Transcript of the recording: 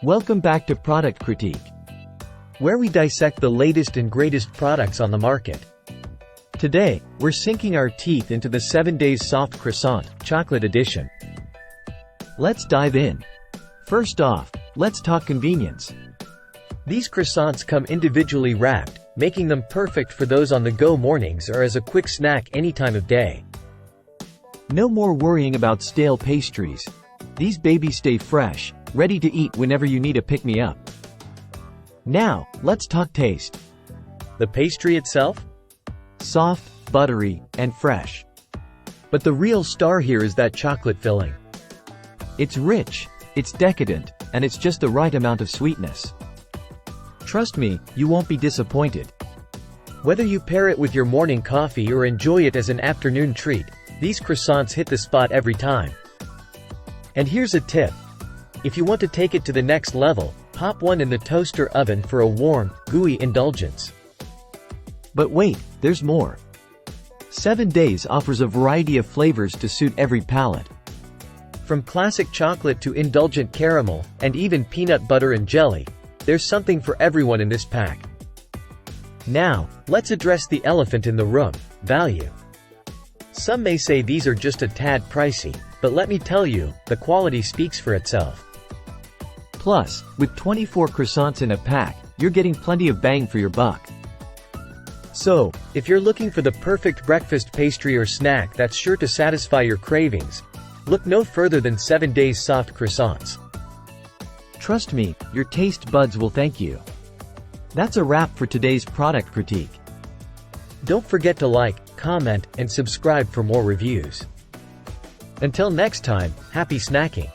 Welcome back to Product Critique, where we dissect the latest and greatest products on the market. Today, we're sinking our teeth into the 7 Days Soft Croissant, Chocolate Edition. Let's dive in. First off, let's talk convenience. These croissants come individually wrapped, making them perfect for those on-the-go mornings or as a quick snack any time of day. No more worrying about stale pastries. These babies stay fresh, ready to eat whenever you need a pick-me-up. Now, let's talk taste. The pastry itself? Soft, buttery, and fresh. But the real star here is that chocolate filling. It's rich, it's decadent, and it's just the right amount of sweetness. Trust me, you won't be disappointed. Whether you pair it with your morning coffee or enjoy it as an afternoon treat, these croissants hit the spot every time. And here's a tip. If you want to take it to the next level, pop one in the toaster oven for a warm, gooey indulgence. But wait, there's more. 7 Days offers a variety of flavors to suit every palate. From classic chocolate to indulgent caramel, and even peanut butter and jelly, there's something for everyone in this pack. Now, let's address the elephant in the room: value. Some may say these are just a tad pricey, but let me tell you, the quality speaks for itself. Plus, with 24 croissants in a pack, you're getting plenty of bang for your buck. So, if you're looking for the perfect breakfast pastry or snack that's sure to satisfy your cravings, look no further than 7 Days Soft Croissants. Trust me, your taste buds will thank you. That's a wrap for today's product critique. Don't forget to like, comment, and subscribe for more reviews. Until next time, happy snacking!